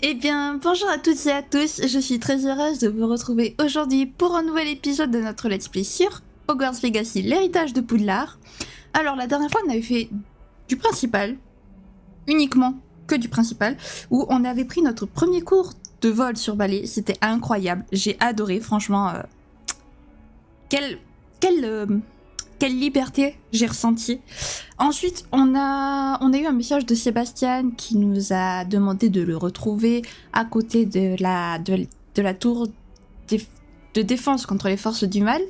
Eh bien, bonjour à toutes et à tous, je suis très heureuse de vous retrouver aujourd'hui pour un nouvel épisode de notre Let's Play sur Hogwarts Legacy, l'héritage de Poudlard. Alors, la dernière fois, on avait fait du principal, uniquement que du principal, où on avait pris notre premier cours de vol sur balai. C'était incroyable, j'ai adoré, franchement. Quelle liberté j'ai ressenti. Ensuite, on a eu un message de Sébastien qui nous a demandé de le retrouver à côté de la tour de défense contre les forces du mal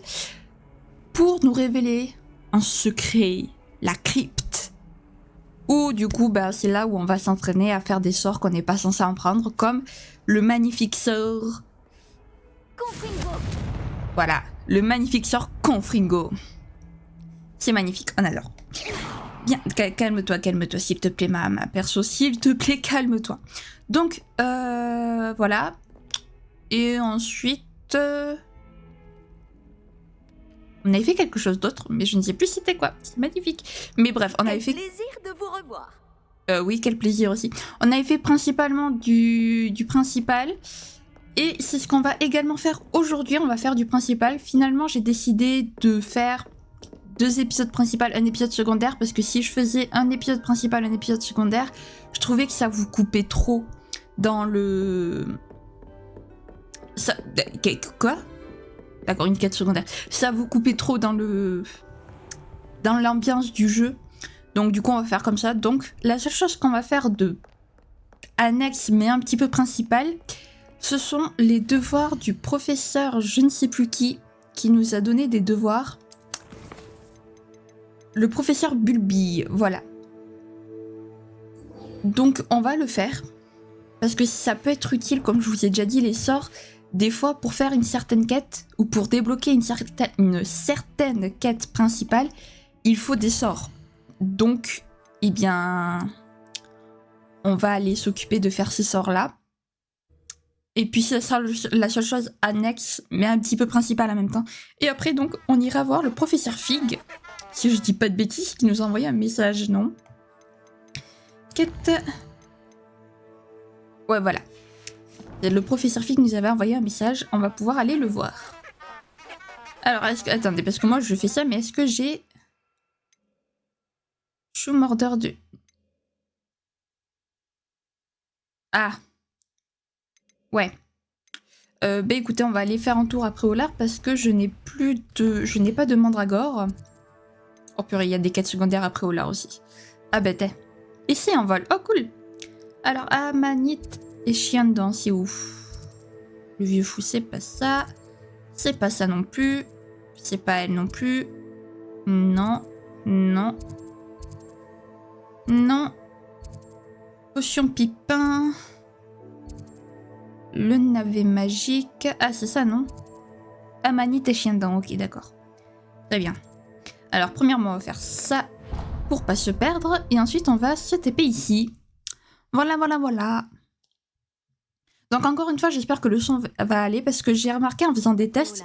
pour nous révéler un secret, la crypte. Ou du coup, c'est là où on va s'entraîner à faire des sorts qu'on n'est pas censé en prendre, comme le magnifique sort... Confringo. Voilà, le magnifique sort Confringo. C'est magnifique, on adore. Bien, calme-toi, s'il te plaît, ma perso, s'il te plaît, calme-toi. Donc, voilà. Et ensuite... on avait fait quelque chose d'autre, mais je ne sais plus c'était quoi. C'est magnifique. Mais bref, on avait fait... Quel plaisir de vous revoir. Oui, quel plaisir aussi. On avait fait principalement du principal. Et c'est ce qu'on va également faire aujourd'hui. On va faire du principal. Finalement, j'ai décidé de faire 2 épisodes principaux, un épisode secondaire, parce que si je faisais un épisode principal, un épisode secondaire, je trouvais que ça vous coupait trop dans le... Ça... Quoi ? D'accord, une quête secondaire. Ça vous coupait trop dans l'ambiance du jeu. Donc du coup, on va faire comme ça. Donc la seule chose qu'on va faire de annexe, mais un petit peu principal, ce sont les devoirs du professeur je ne sais plus qui nous a donné des devoirs. Le professeur Bulbille, voilà. Donc on va le faire, parce que ça peut être utile, comme je vous ai déjà dit, les sorts, des fois pour faire une certaine quête, ou pour débloquer une certaine quête principale, il faut des sorts. Donc, eh bien, on va aller s'occuper de faire ces sorts-là. Et puis ça sera la seule chose annexe, mais un petit peu principale en même temps. Et après, donc, on ira voir le professeur Fig, si je dis pas de bêtises, qui nous a envoyé un message, non ? Quête... Ouais, voilà. Le professeur Fig nous avait envoyé un message, on va pouvoir aller le voir. Alors, attendez, parce que moi je fais ça, mais est-ce que j'ai... Shumorder de... Ah. Ouais. Écoutez, on va aller faire un tour après au lard parce que je n'ai pas de mandragore. Oh purée, il y a des quêtes secondaires après au lard aussi. Ah t'es. Ici en vol. Oh cool. Alors, Amanite et chien dedans, c'est ouf. Le vieux fou, c'est pas ça. C'est pas ça non plus. C'est pas elle non plus. Non. Non. Non. Potion pipin. Le navet magique. Ah, c'est ça, non? Amanite et chien dedans, ok, d'accord. Très bien. Alors, premièrement, on va faire ça pour pas se perdre. Et ensuite, on va se TP ici. Voilà. Donc, encore une fois, j'espère que le son va aller parce que j'ai remarqué en faisant des tests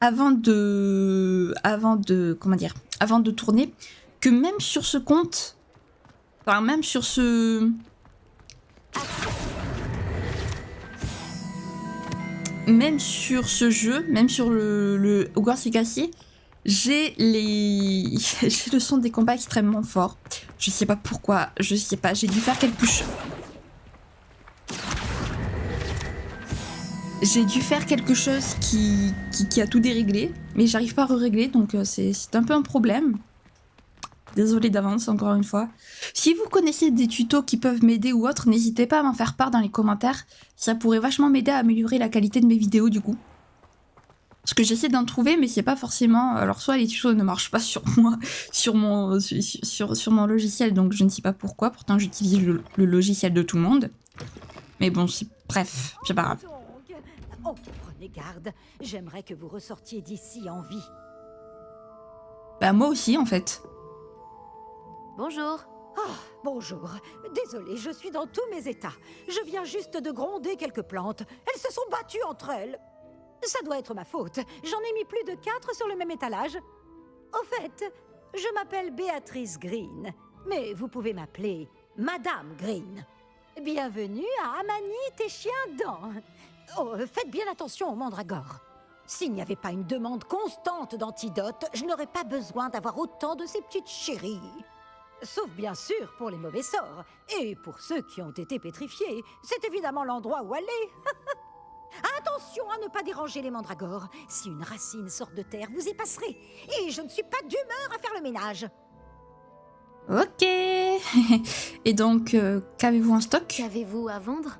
avant de tourner, que même sur ce compte, enfin, même sur ce... Même sur ce jeu, même sur le Hogwarts Legacy, j'ai le son des combats extrêmement fort. Je sais pas pourquoi, je sais pas, j'ai dû faire quelque chose. J'ai dû faire quelque chose qui a tout déréglé, mais j'arrive pas à régler, donc c'est un peu un problème. Désolée d'avance, encore une fois. Si vous connaissez des tutos qui peuvent m'aider ou autre, n'hésitez pas à m'en faire part dans les commentaires. Ça pourrait vachement m'aider à améliorer la qualité de mes vidéos, du coup. Parce que j'essaie d'en trouver, mais c'est pas forcément... Alors, soit les tutos ne marchent pas sur moi, sur mon logiciel, donc je ne sais pas pourquoi. Pourtant, j'utilise le logiciel de tout le monde. Mais bon, bref, c'est pas grave. Oh, prenez garde. J'aimerais que vous ressortiez d'ici en vie. Moi aussi, en fait. Bonjour. Oh, bonjour. Désolée, je suis dans tous mes états. Je viens juste de gronder quelques plantes. Elles se sont battues entre elles. Ça doit être ma faute. J'en ai mis plus de 4 sur le même étalage. Au fait, je m'appelle Béatrice Green. Mais vous pouvez m'appeler Madame Green. Bienvenue à Amanite et Chien-Dent. Oh, faites bien attention aux mandragores. S'il n'y avait pas une demande constante d'antidotes, je n'aurais pas besoin d'avoir autant de ces petites chéries. Sauf bien sûr pour les mauvais sorts. Et pour ceux qui ont été pétrifiés, c'est évidemment l'endroit où aller. Attention à ne pas déranger les mandragores. Si une racine sort de terre, vous y passerez. Et je ne suis pas d'humeur à faire le ménage. Ok. Et donc, qu'avez-vous en stock? Qu'avez-vous à vendre?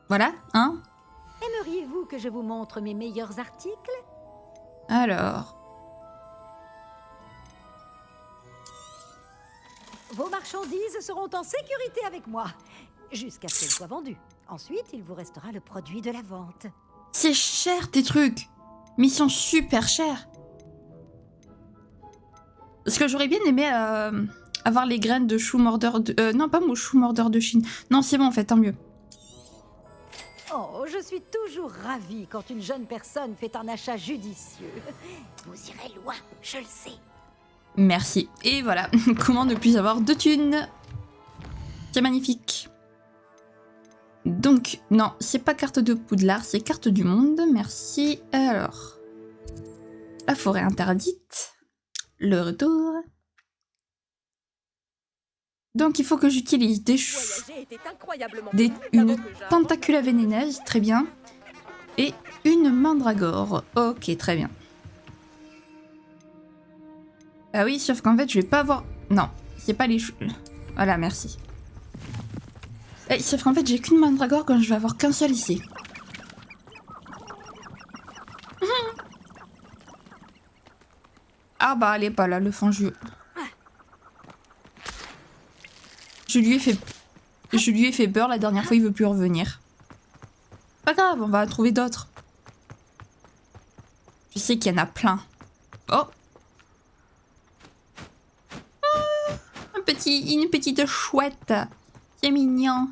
Voilà, hein? Aimeriez-vous que je vous montre mes meilleurs articles? Alors... Vos marchandises seront en sécurité avec moi, jusqu'à ce qu'elles soient vendues. Ensuite, il vous restera le produit de la vente. C'est cher tes trucs! Mais ils sont super chers! Parce que j'aurais bien aimé avoir les graines de chou mordeur de... non, pas mon chou mordeur de Chine. Non, c'est bon en fait, tant mieux. Oh, je suis toujours ravie quand une jeune personne fait un achat judicieux. Vous irez loin, je le sais. Merci. Et voilà, comment ne plus avoir de thunes? C'est magnifique. Donc, non, c'est pas carte de Poudlard, c'est carte du monde. Merci. Alors, la forêt interdite. Le retour. Donc, il faut que j'utilise une tentacula vénéneuse, très bien. Et une mandragore. Ok, très bien. Ah oui, sauf qu'en fait, je vais pas avoir... Non, c'est pas les... Voilà, merci. Et sauf qu'en fait, j'ai qu'une mandragore quand je vais avoir qu'un seul ici. Ah bah, elle est pas là, le fangieux. Je lui ai fait peur la dernière fois, il veut plus revenir. Pas grave, on va en trouver d'autres. Je sais qu'il y en a plein. Oh! Une petite chouette. C'est mignon.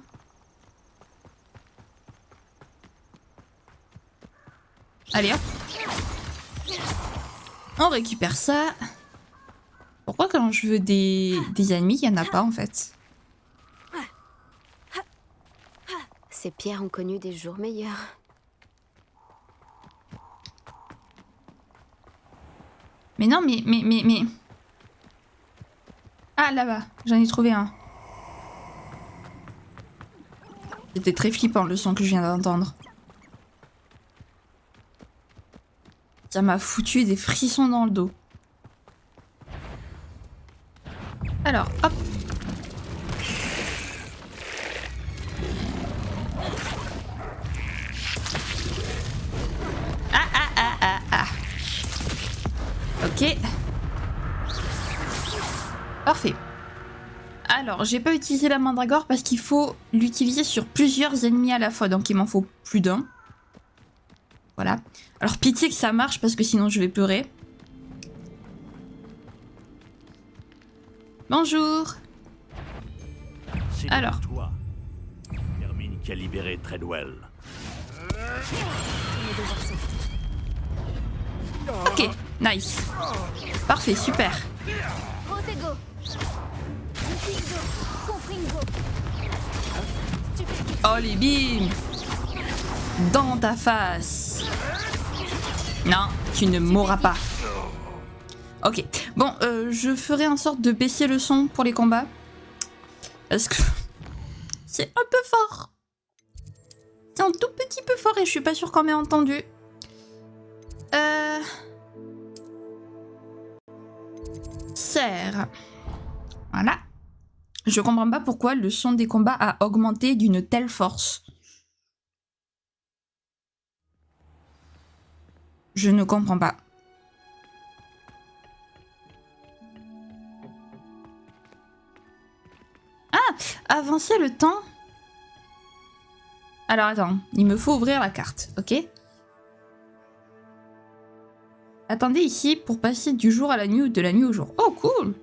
Allez hop. On récupère ça. Pourquoi quand je veux des ennemis, il n'y en a pas en fait? Ces pierres ont connu des jours meilleurs. Mais non, mais... Ah, là-bas, j'en ai trouvé un. C'était très flippant le son que je viens d'entendre. Ça m'a foutu des frissons dans le dos. Alors, hop. Ah. Ok. Parfait. Alors, j'ai pas utilisé la mandragore parce qu'il faut l'utiliser sur plusieurs ennemis à la fois, donc il m'en faut plus d'un. Voilà. Alors, pitié que ça marche parce que sinon je vais pleurer. Bonjour. Alors. Toi, Hermine qui a libéré Treadwell. Ok, nice. Parfait, super. Oh les bim! Dans ta face. Non, tu ne mourras pas. Ok, bon, je ferai en sorte de baisser le son pour les combats. Parce que c'est un peu fort. C'est un tout petit peu fort et je suis pas sûre qu'on m'ait entendu. Serre. Voilà. Je comprends pas pourquoi le son des combats a augmenté d'une telle force. Je ne comprends pas. Ah! Avancer le temps? Alors attends, il me faut ouvrir la carte, ok? Attendez ici pour passer du jour à la nuit ou de la nuit au jour. Oh cool!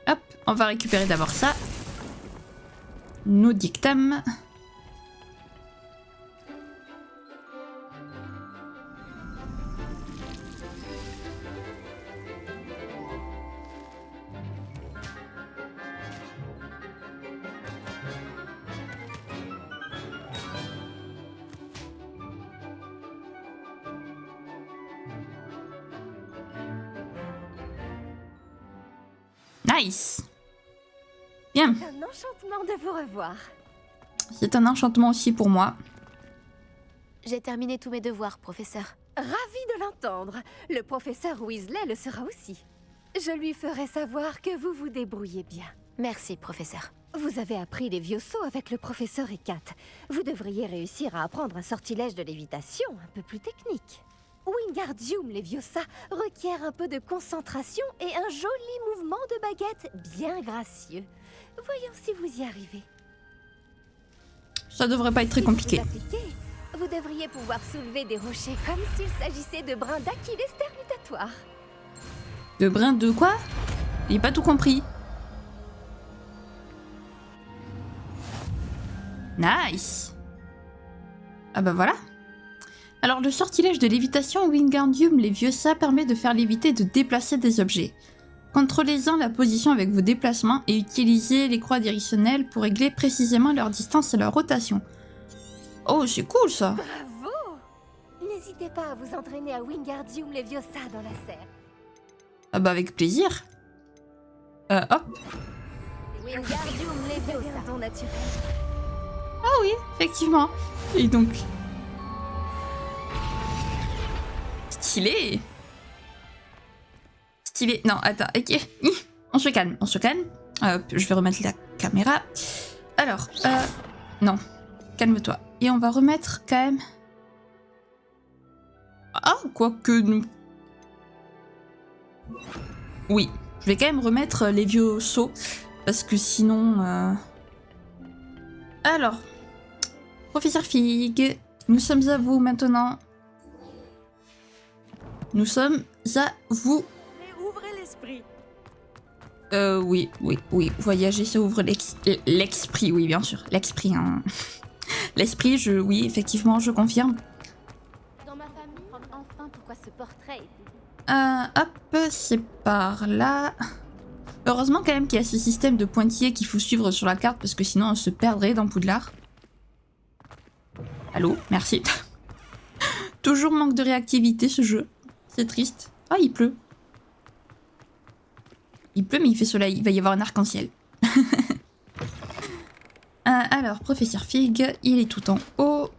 Hop, on va récupérer d'abord ça. Nos dictams. Nice. Bien. Un enchantement de vous revoir. C'est un enchantement aussi pour moi. J'ai terminé tous mes devoirs, professeur. Ravi de l'entendre. Le professeur Weasley le sera aussi. Je lui ferai savoir que vous vous débrouillez bien. Merci, professeur. Vous avez appris les vieux sauts avec le professeur Hécate. Vous devriez réussir à apprendre un sortilège de lévitation un peu plus technique. Wingardium Leviosa requiert un peu de concentration et un joli mouvement de baguette bien gracieux. Voyons si vous y arrivez. Ça devrait pas être très compliqué. Si vous appliquez, vous devriez pouvoir soulever des rochers comme s'il s'agissait de brins d'Achilles ternutatoires. De brin de quoi? J'ai pas tout compris. Nice. Ah bah voilà. Alors le sortilège de lévitation Wingardium Leviosa permet de faire léviter et de déplacer des objets. Contrôlez-en la position avec vos déplacements et utilisez les croix directionnelles pour régler précisément leur distance et leur rotation. Oh, c'est cool ça. Bravo! N'hésitez pas à vous entraîner à Wingardium Leviosa dans la serre. Ah bah avec plaisir. Hop. Wingardium Leviosa, ton naturel. Ah oui, effectivement. Et donc... Stylé. Stylé. Non, attends, ok. On se calme, on se calme. Je vais remettre la caméra. Alors, non. Calme-toi. Et on va remettre quand même... Ah, quoique... Oui, je vais quand même remettre les vieux sauts. Parce que sinon... Alors, professeur Fig, nous sommes à vous maintenant. Nous sommes à vous. Mais ouvrez l'esprit. Oui. Voyager, ça ouvre l'esprit, oui, bien sûr. L'esprit, hein. L'esprit, oui, effectivement, je confirme. Dans ma famille, enfin, pourquoi ce portrait Hop, c'est par là. Heureusement quand même qu'il y a ce système de pointillés qu'il faut suivre sur la carte parce que sinon on se perdrait dans Poudlard. Allô, merci. Toujours manque de réactivité ce jeu. C'est triste. Ah, il pleut. Il pleut mais il fait soleil. Il va y avoir un arc-en-ciel. Alors, professeur Fig, il est tout en haut.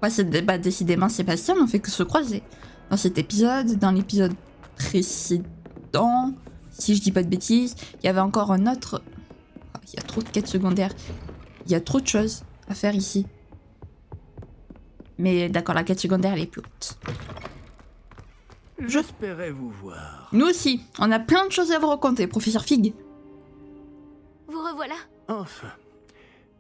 Ouais, décidément, Sébastien n'en fait que se croiser. Dans cet épisode, dans l'épisode précédent, si je dis pas de bêtises, il y avait encore un autre... Oh, il y a trop de quêtes secondaires. Il y a trop de choses à faire ici. Mais d'accord, la quête secondaire, elle est plus haute. J'espérais vous voir. Nous aussi, on a plein de choses à vous raconter, professeur Fig. Vous revoilà. Enfin,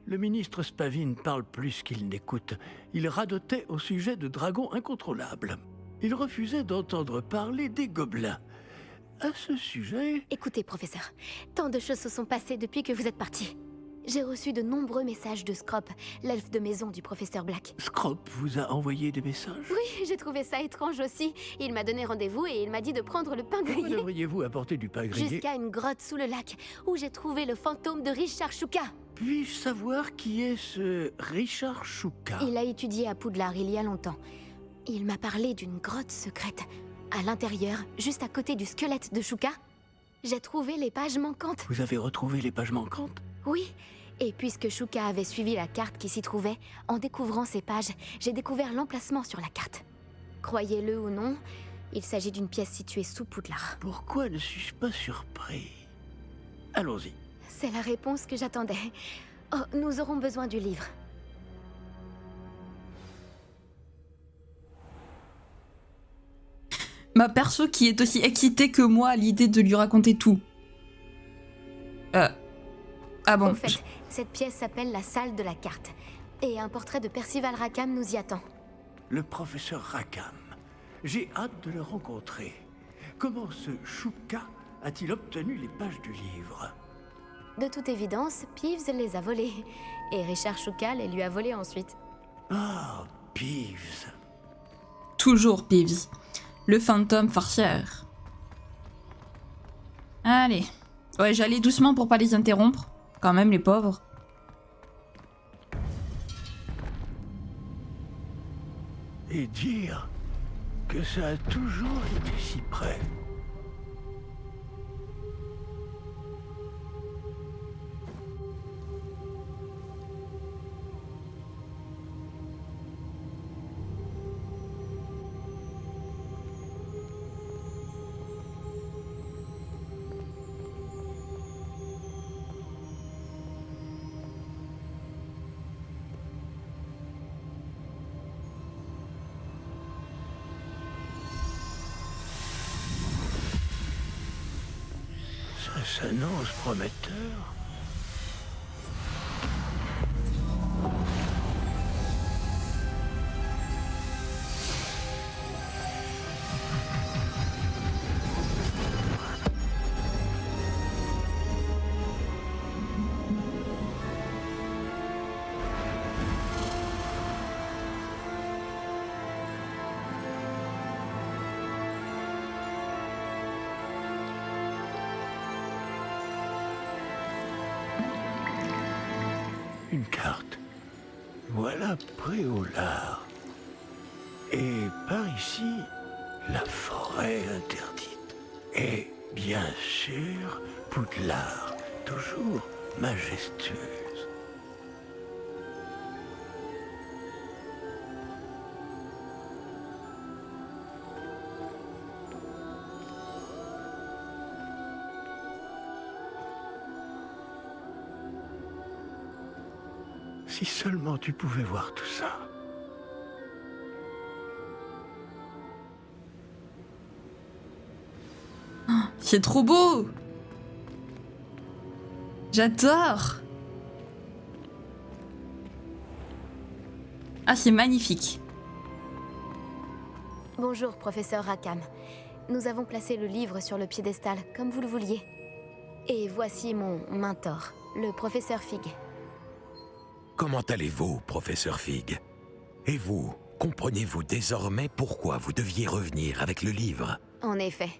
le ministre Spavin parle plus qu'il n'écoute. Il radotait au sujet de dragons incontrôlables. Il refusait d'entendre parler des gobelins. À ce sujet... Écoutez, professeur, tant de choses se sont passées depuis que vous êtes parti. J'ai reçu de nombreux messages de Scrop, l'elfe de maison du professeur Black. Scrop vous a envoyé des messages? Oui, j'ai trouvé ça étrange aussi. Il m'a donné rendez-vous et il m'a dit de prendre le pain Pourquoi grillé. devriez-vous apporter du pain grillé? Jusqu'à une grotte sous le lac, où j'ai trouvé le fantôme de Richard Shuka. Puis-je savoir qui est ce Richard Shuka? Il a étudié à Poudlard il y a longtemps. Il m'a parlé d'une grotte secrète. À l'intérieur, juste à côté du squelette de Shuka, j'ai trouvé les pages manquantes. Vous avez retrouvé les pages manquantes? Oui, et puisque Shuka avait suivi la carte qui s'y trouvait, en découvrant ces pages, j'ai découvert l'emplacement sur la carte. Croyez-le ou non, il s'agit d'une pièce située sous Poudlard. Pourquoi ne suis-je pas surpris? Allons-y. C'est la réponse que j'attendais. Oh, nous aurons besoin du livre. Ma perso qui est aussi excitée que moi à l'idée de lui raconter tout. Ah bon. Au fait, cette pièce s'appelle la salle de la carte. Et un portrait de Percival Rackham nous y attend. Le professeur Rackham. J'ai hâte de le rencontrer. Comment ce Shuka a-t-il obtenu les pages du livre? De toute évidence, Peeves les a volées. Et Richard Shuka les lui a volées ensuite. Ah, Peeves. Toujours Peeves. Le fantôme farceur. Allez. Ouais, j'allais doucement pour pas les interrompre. Quand même, les pauvres. Et dire que ça a toujours été si près. Ça s'annonce prometteur. Une carte. Voilà Préolard. Et par ici, la forêt interdite. Et bien sûr, Poudlard, toujours majestueuse. Si seulement tu pouvais voir tout ça. C'est trop beau! J'adore! Ah, c'est magnifique. Bonjour, professeur Rackham. Nous avons placé le livre sur le piédestal, comme vous le vouliez. Et voici mon mentor, le professeur Fig. Comment allez-vous, professeur Fig? Et vous, comprenez-vous désormais pourquoi vous deviez revenir avec le livre? En effet,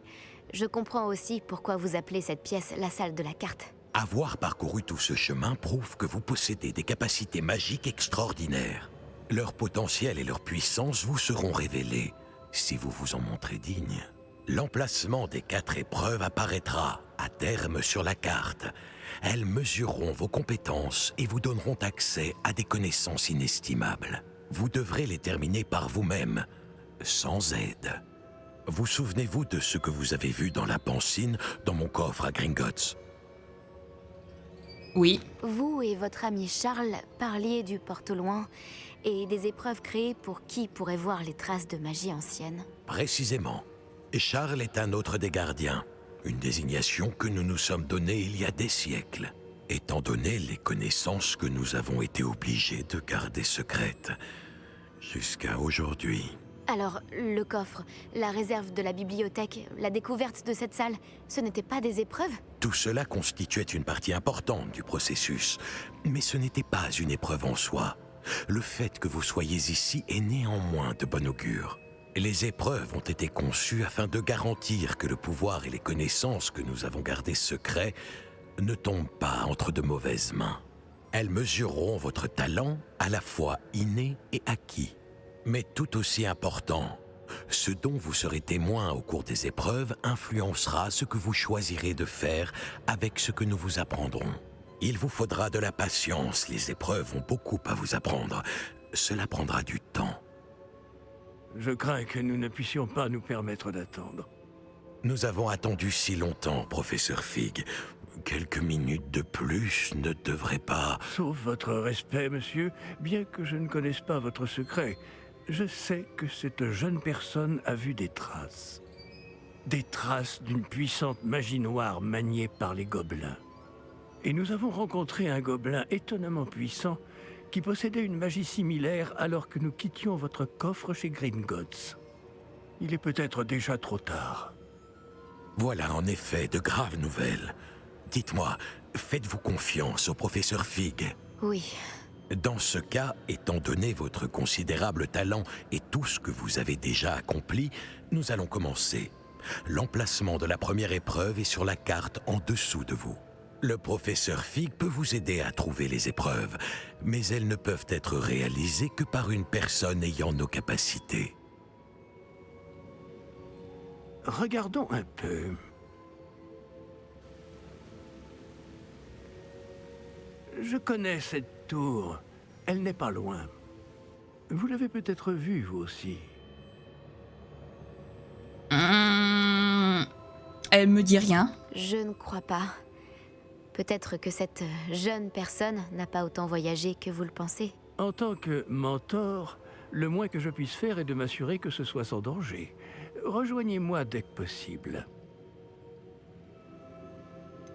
je comprends aussi pourquoi vous appelez cette pièce la salle de la carte. Avoir parcouru tout ce chemin prouve que vous possédez des capacités magiques extraordinaires. Leur potentiel et leur puissance vous seront révélés si vous vous en montrez digne. L'emplacement des 4 épreuves apparaîtra à terme sur la carte. Elles mesureront vos compétences et vous donneront accès à des connaissances inestimables. Vous devrez les terminer par vous-même, sans aide. Vous souvenez-vous de ce que vous avez vu dans la pancine dans mon coffre à Gringotts? Oui. Vous et votre ami Charles parliez du porte-au-loin et des épreuves créées pour qui pourrait voir les traces de magie ancienne. Précisément. Et Charles est un autre des gardiens. Une désignation que nous nous sommes donnée il y a des siècles, étant donné les connaissances que nous avons été obligés de garder secrètes jusqu'à aujourd'hui. Alors, le coffre, la réserve de la bibliothèque, la découverte de cette salle, ce n'étaient pas des épreuves? Tout cela constituait une partie importante du processus, mais ce n'était pas une épreuve en soi. Le fait que vous soyez ici est néanmoins de bon augure. Les épreuves ont été conçues afin de garantir que le pouvoir et les connaissances que nous avons gardées secrets ne tombent pas entre de mauvaises mains. Elles mesureront votre talent à la fois inné et acquis. Mais tout aussi important, ce dont vous serez témoin au cours des épreuves influencera ce que vous choisirez de faire avec ce que nous vous apprendrons. Il vous faudra de la patience, les épreuves ont beaucoup à vous apprendre. Cela prendra du temps. Je crains que nous ne puissions pas nous permettre d'attendre. Nous avons attendu si longtemps, professeur Fig. Quelques minutes de plus ne devraient pas... Sauf votre respect, monsieur, bien que je ne connaisse pas votre secret, je sais que cette jeune personne a vu des traces. Des traces d'une puissante magie noire maniée par les gobelins. Et nous avons rencontré un gobelin étonnamment puissant qui possédait une magie similaire alors que nous quittions votre coffre chez Gringotts. Il est peut-être déjà trop tard. Voilà en effet de graves nouvelles. Dites-moi, faites-vous confiance au professeur Fig? Oui. Dans ce cas, étant donné votre considérable talent et tout ce que vous avez déjà accompli, nous allons commencer. L'emplacement de la première épreuve est sur la carte en dessous de vous. Le professeur Fig peut vous aider à trouver les épreuves, mais elles ne peuvent être réalisées que par une personne ayant nos capacités. Regardons un peu. Je connais cette tour. Elle n'est pas loin. Vous l'avez peut-être vue, vous aussi. Elle me dit rien. Je ne crois pas. Peut-être que cette jeune personne n'a pas autant voyagé que vous le pensez. En tant que mentor, le moins que je puisse faire est de m'assurer que ce soit sans danger. Rejoignez-moi dès que possible.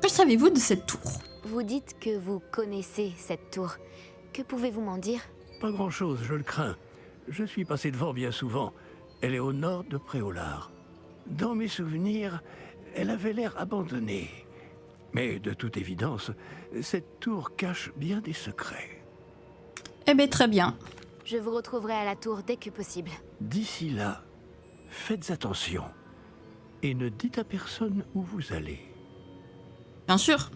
Pourquoi savez-vous de cette tour? Vous dites que vous connaissez cette tour. Que pouvez-vous m'en dire? Pas grand-chose, je le crains. Je suis passé devant bien souvent. Elle est au nord de Préolard. Dans mes souvenirs, elle avait l'air abandonnée. Mais de toute évidence, cette tour cache bien des secrets. Eh bien, très bien. Je vous retrouverai à la tour dès que possible. D'ici là, faites attention. Et ne dites à personne où vous allez. Bien sûr.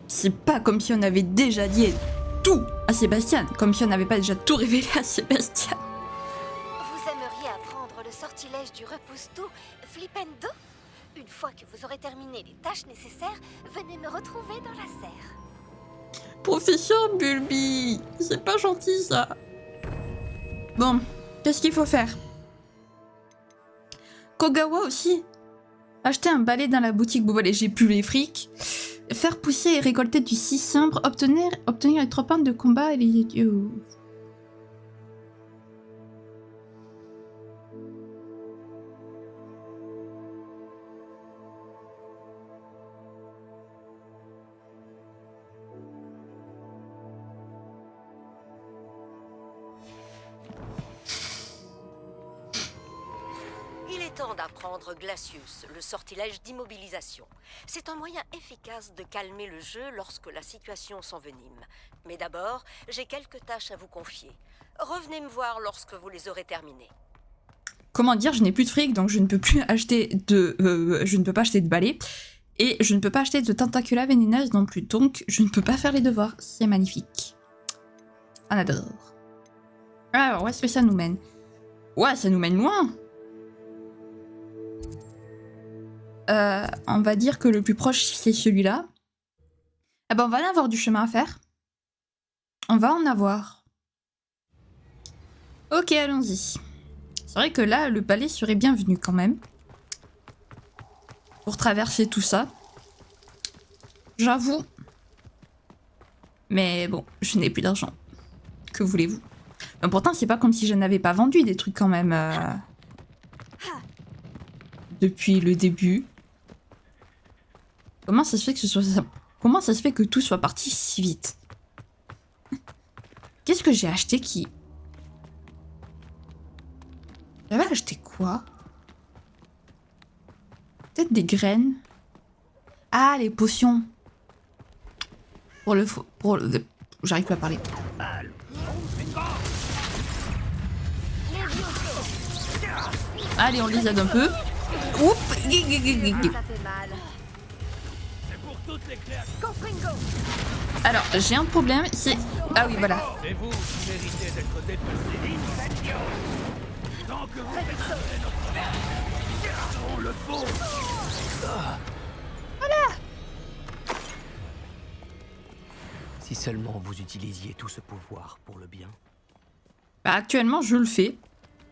C'est pas comme si on avait déjà dit tout à Sébastien, comme si on n'avait pas déjà tout révélé à Sébastien. Vous aimeriez apprendre le sortilège du repousse-tout, Flipendo? Une fois que vous aurez terminé les tâches nécessaires, venez me retrouver dans la serre. Professeur Bulby, c'est pas gentil ça. Bon, qu'est-ce qu'il faut faire? Kogawa aussi. Acheter un balai dans la boutique, bon allez, j'ai plus les frics. Faire pousser et récolter du cicimbre, obtenir les 3 points de combat et les... Il est temps d'apprendre Glacius, le sortilège d'immobilisation. C'est un moyen efficace de calmer le jeu lorsque la situation s'envenime. Mais d'abord, j'ai quelques tâches à vous confier. Revenez me voir lorsque vous les aurez terminées. Comment dire, je n'ai plus de fric, donc je ne peux plus acheter de... je ne peux pas acheter de balai. Et je ne peux pas acheter de tentacula vénéneuse non plus, donc je ne peux pas faire les devoirs. C'est magnifique. On adore. Alors, où est-ce que ça nous mène? Ouais, ça nous mène loin. On va dire que le plus proche, c'est celui-là. Ah ben, on va en avoir du chemin à faire. On va en avoir. Ok, allons-y. C'est vrai que là, le balai serait bienvenu quand même. Pour traverser tout ça. J'avoue. Mais bon, je n'ai plus d'argent. Que voulez-vous? Mais pourtant, c'est pas comme si je n'avais pas vendu des trucs quand même. Depuis le début. Comment ça se fait que comment ça se fait que tout soit parti si vite? Qu'est-ce que j'ai acheté qui... J'avais acheté quoi? Peut-être des graines. Ah, les potions. J'arrive plus à parler. Allez, on les aide un peu. Oups. Ça fait mal. Alors, j'ai un problème, c'est... Ah oui, voilà. C'est vous qui méritez d'être détesté. Tant que vous êtes notre mère, on le faut. Si seulement vous utilisiez tout ce pouvoir pour le bien. Bah, actuellement, je le fais.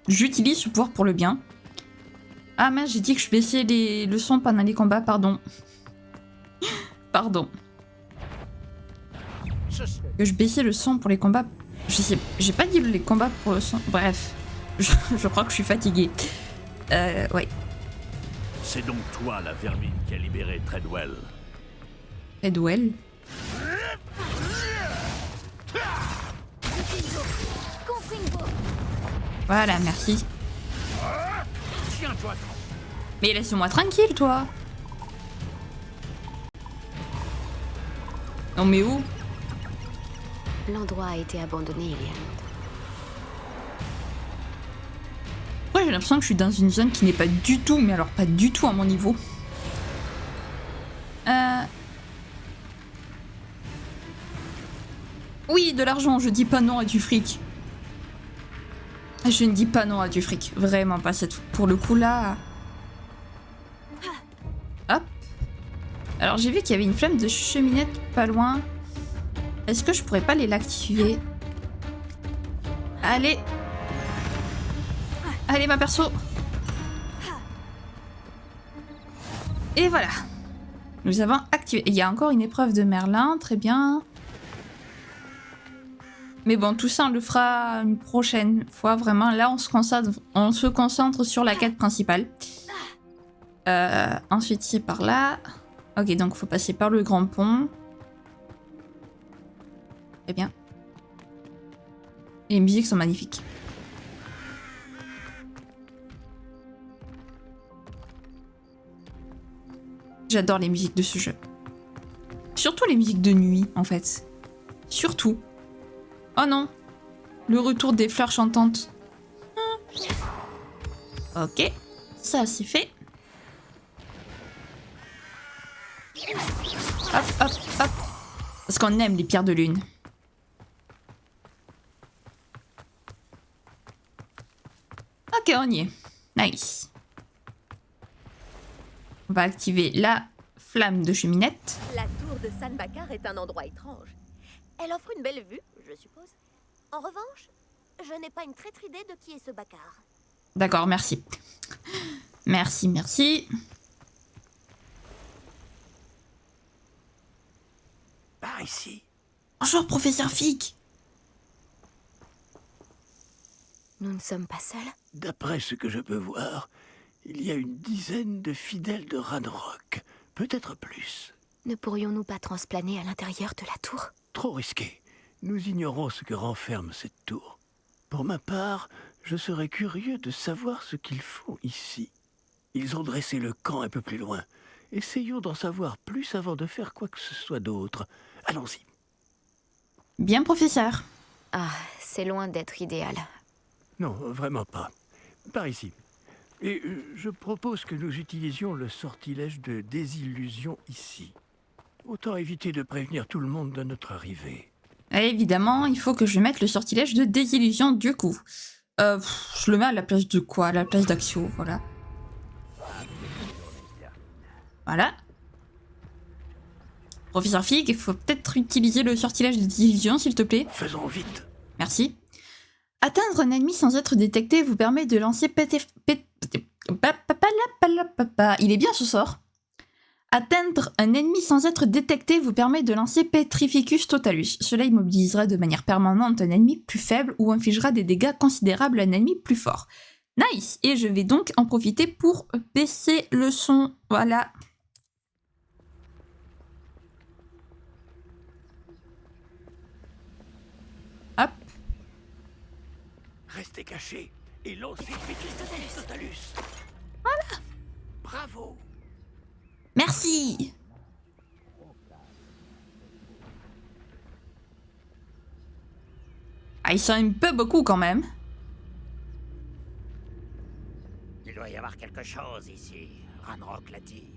J'utilise ce pouvoir pour le bien. Ah mince, j'ai dit que je baissais le son pendant les combats, pardon. Pardon. Que je baissais le son pour les combats. Je sais, j'ai pas dit les combats pour le son. Bref, je crois que je suis fatiguée. Ouais. C'est donc toi la vermine qui a libéré Treadwell. Treadwell. Voilà, merci. Mais laisse-moi tranquille, toi. Non mais où? L'endroit a été abandonné il y a longtemps. Ouais, j'ai l'impression que je suis dans une zone qui n'est pas du tout, mais alors pas du tout à mon niveau. Oui, de l'argent, je dis pas non à du fric. Je ne dis pas non à du fric, vraiment pas cette... Pour le coup là... Hop. Alors j'ai vu qu'il y avait une flamme de cheminette pas loin. Est-ce que je pourrais pas les l'activer? Allez. Allez ma perso. Et voilà. Nous avons activé. Il y a encore une épreuve de Merlin, très bien. Mais bon, tout ça, on le fera une prochaine fois, vraiment. Là, on se concentre sur la quête principale. Ensuite, c'est par là. Ok, donc faut passer par le grand pont. Très bien. Et les musiques sont magnifiques. J'adore les musiques de ce jeu. Surtout les musiques de nuit, en fait. Surtout. Oh non. Le retour des fleurs chantantes. Ok. Ça, c'est fait. Hop, hop, hop. Parce qu'on aime les pierres de lune. Ok, on y est. Nice. On va activer la flamme de cheminette. La tour de San Bakar est un endroit étrange. Elle offre une belle vue, je suppose. En revanche, je n'ai pas une traître idée de qui est ce Bakar. D'accord, merci. Merci, merci. Par ici. Bonjour, professeur Fig. Nous ne sommes pas seuls. D'après ce que je peux voir, il y a une dizaine de fidèles de Ranrock. Peut-être plus. Ne pourrions-nous pas transplaner à l'intérieur de la tour? Trop risqué. Nous ignorons ce que renferme cette tour. Pour ma part, je serais curieux de savoir ce qu'ils font ici. Ils ont dressé le camp un peu plus loin. Essayons d'en savoir plus avant de faire quoi que ce soit d'autre. Allons-y. Bien, professeur. Ah, c'est loin d'être idéal. Non, vraiment pas. Par ici. Et je propose que nous utilisions le sortilège de désillusion ici. Autant éviter de prévenir tout le monde de notre arrivée. Et évidemment, il faut que je mette le sortilège de désillusion du coup. Je le mets à la place de quoi? À la place d'Axio, voilà. Voilà. Professeur Fig, il faut peut-être utiliser le sortilège de désillusion, s'il te plaît. Faisons vite. Merci. Atteindre un ennemi sans être détecté vous permet de lancer Il est bien ce sort. Atteindre un ennemi sans être détecté vous permet de lancer Petrificus Totalus. Cela immobilisera de manière permanente un ennemi plus faible ou infligera des dégâts considérables à un ennemi plus fort. Nice! Et je vais donc en profiter pour baisser le son. Voilà. Hop. Restez cachés et lancez Petrificus Totalus. Voilà. Bravo. Merci. Ah, ils sont un peu beaucoup quand même. Il doit y avoir quelque chose ici. Ranrock l'a dit.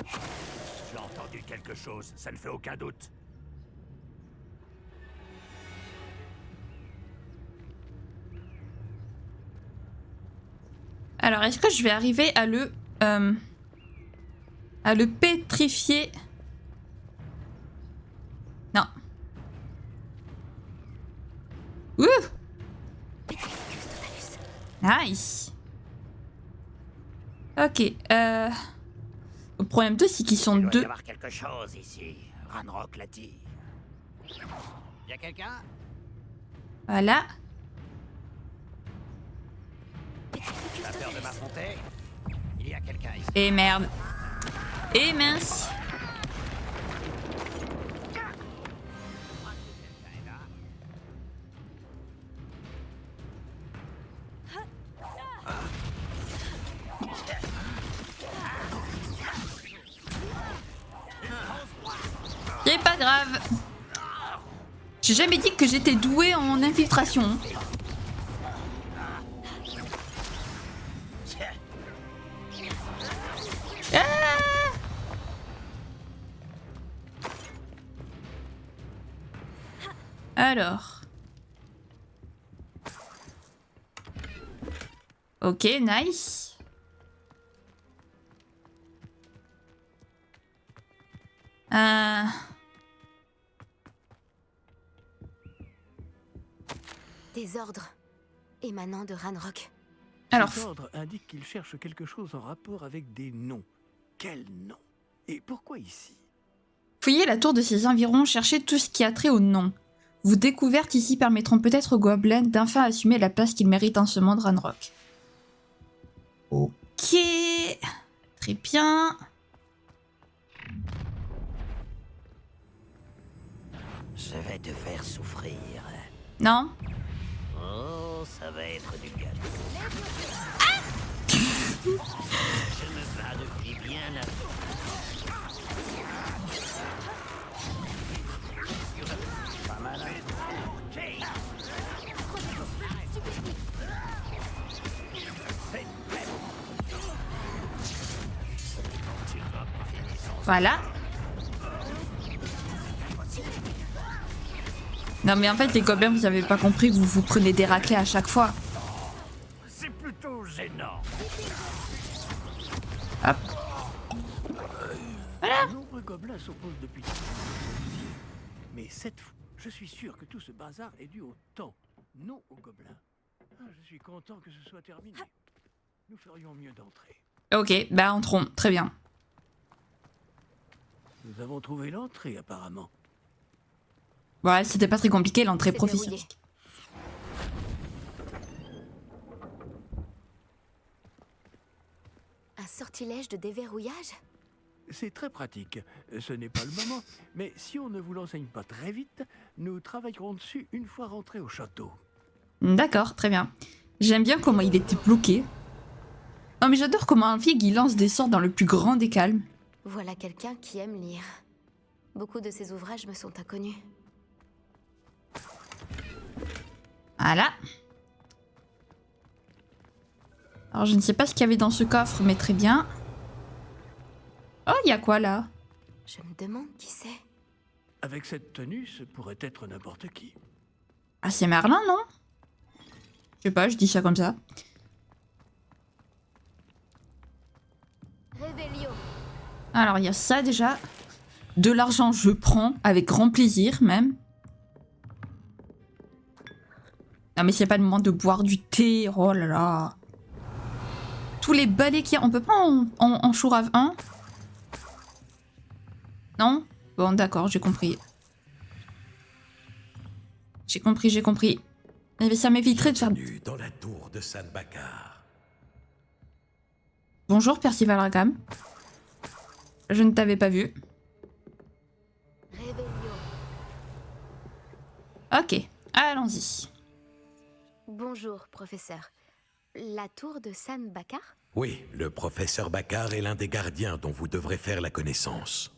J'ai entendu quelque chose, ça ne fait aucun doute. Alors, est-ce que je vais arriver à le pétrifier? Non. Ouh! Nice. Ok. Le problème 2, c'est qu'ils sont Il doit y deux. avoir quelque chose ici. Ranrock l'a dit. Y a quelqu'un? Voilà. T'as peur de m'affronter? Il y a quelqu'un ici. Et merde. Et mince. C'est pas grave. J'ai jamais dit que j'étais douée en infiltration. Alors. Ok, nice. Des ordres émanant de Ranrock. Alors, Cet ordre indique qu'il cherche quelque chose en rapport avec des noms. Quel nom? Et pourquoi ici? fouillez la tour de ses environs, cherchez tout ce qui a trait au nom. Vos découvertes ici permettront peut-être aux gobelins d'enfin assumer la place qu'ils méritent en ce monde Ranrock. Ok. Très bien. Je vais te faire souffrir. Non. Oh, ça va être du gâteau. Je me bats depuis bien avant. Pas mal. Voilà. Non mais en fait les gobelins vous avez pas compris que vous vous prenez des raclés à chaque fois. C'est plutôt gênant. Hop. Voilà. De nombreux gobelins s'opposent depuis toujours. Mais cette fois, je suis sûr que tout ce bazar est dû au temps, non aux gobelins. Ah, je suis content que ce soit terminé. Nous ferions mieux d'entrer. Ok, bah entrons, très bien. Nous avons trouvé l'entrée apparemment. Ouais, c'était pas très compliqué l'entrée C'est professionnelle. verrouillé. Un sortilège de déverrouillage? C'est très pratique. Ce n'est pas le moment, mais si on ne vous l'enseigne pas très vite, nous travaillerons dessus une fois rentrés au château. D'accord, très bien. J'aime bien comment il était bloqué. Non mais j'adore comment un fig il lance des sorts dans le plus grand des calmes. Voilà quelqu'un qui aime lire. Beaucoup de ses ouvrages me sont inconnus. Voilà. Alors je ne sais pas ce qu'il y avait dans ce coffre, mais très bien. Oh, il y a quoi là? Je me demande qui c'est. Avec cette tenue, ce pourrait être n'importe qui. Ah, c'est Merlin, non? Je sais pas, je dis ça comme ça. Révélio. Alors, il y a ça déjà. De l'argent, je prends, avec grand plaisir même. Non mais c'est pas le moment de boire du thé, oh là là. Tous les balais qu'il y a, on peut pas en chourave un? Non? Bon d'accord, j'ai compris. J'ai compris. Mais ça m'éviterait de faire... Bienvenue dans la tour de San Bakar. Bonjour Percival Rackham. Je ne t'avais pas vu. Révélio. Ok, allons-y. Bonjour, professeur. La tour de San Bakar? Oui, le professeur Bakar est l'un des gardiens dont vous devrez faire la connaissance.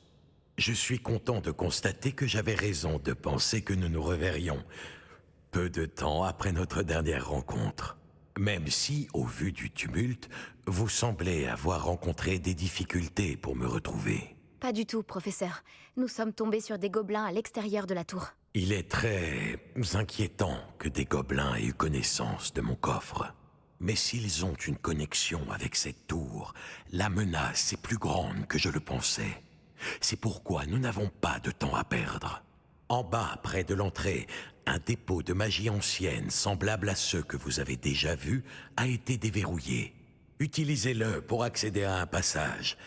Je suis content de constater que j'avais raison de penser que nous nous reverrions peu de temps après notre dernière rencontre. Même si, au vu du tumulte, vous semblez avoir rencontré des difficultés pour me retrouver. Pas du tout, professeur. Nous sommes tombés sur des gobelins à l'extérieur de la tour. Il est très inquiétant que des gobelins aient eu connaissance de mon coffre. Mais s'ils ont une connexion avec cette tour, la menace est plus grande que je le pensais. C'est pourquoi nous n'avons pas de temps à perdre. En bas, près de l'entrée, un dépôt de magie ancienne, semblable à ceux que vous avez déjà vus, a été déverrouillé. Utilisez-le pour accéder à un passage.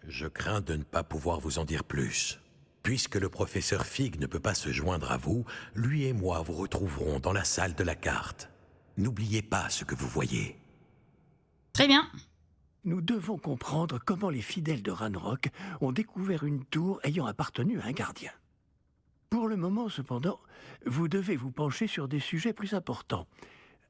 Je crains de ne pas pouvoir vous en dire plus. Puisque le professeur Fig ne peut pas se joindre à vous, lui et moi vous retrouverons dans la salle de la carte. N'oubliez pas ce que vous voyez. Très bien. Nous devons comprendre comment les fidèles de Ranrock ont découvert une tour ayant appartenu à un gardien. Pour le moment, cependant, vous devez vous pencher sur des sujets plus importants.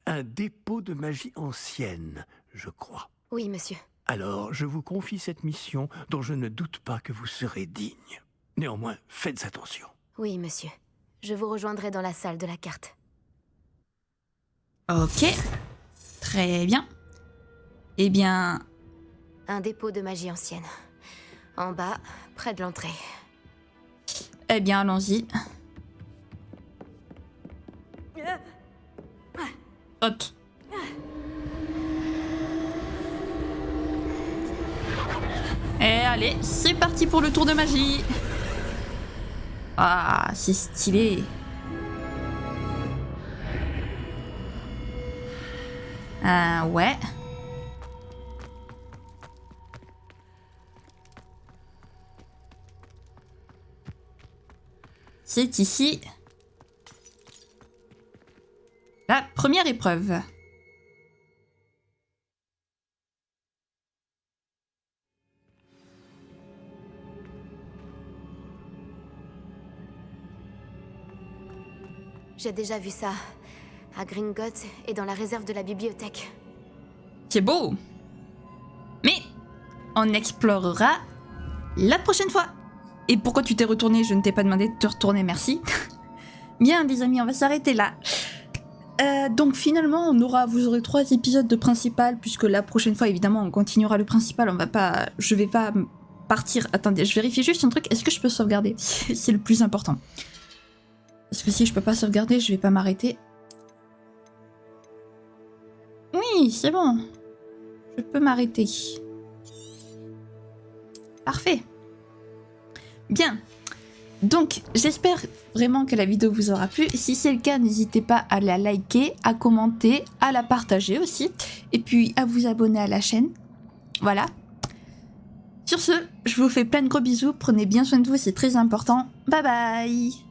Un dépôt de magie ancienne, je crois. Oui, monsieur. Alors, je vous confie cette mission dont je ne doute pas que vous serez digne. Néanmoins, faites attention. Oui, monsieur. Je vous rejoindrai dans la salle de la carte. Ok. Très bien. Eh bien... Un dépôt de magie ancienne. En bas, près de l'entrée. Eh bien, allons-y. Hop. Et allez, c'est parti pour le tour de magie. Ah, c'est stylé. Ouais. C'est ici. La première épreuve. J'ai déjà vu ça. À Gringotts et dans la réserve de la bibliothèque. C'est beau. Mais on explorera la prochaine fois. Et pourquoi tu t'es retourné? Je ne t'ai pas demandé de te retourner, merci. Bien, les amis, on va s'arrêter là. Donc finalement, vous aurez 3 épisodes de principal, puisque la prochaine fois, évidemment, on continuera le principal. Je vais pas partir. Attendez, je vérifie juste un truc. Est-ce que je peux sauvegarder? C'est le plus important. Parce que si je peux pas sauvegarder, je vais pas m'arrêter. Oui, c'est bon. Je peux m'arrêter. Parfait. Bien. Donc, j'espère vraiment que la vidéo vous aura plu. Si c'est le cas, n'hésitez pas à la liker, à commenter, à la partager aussi. Et puis, à vous abonner à la chaîne. Voilà. Sur ce, je vous fais plein de gros bisous. Prenez bien soin de vous, c'est très important. Bye bye!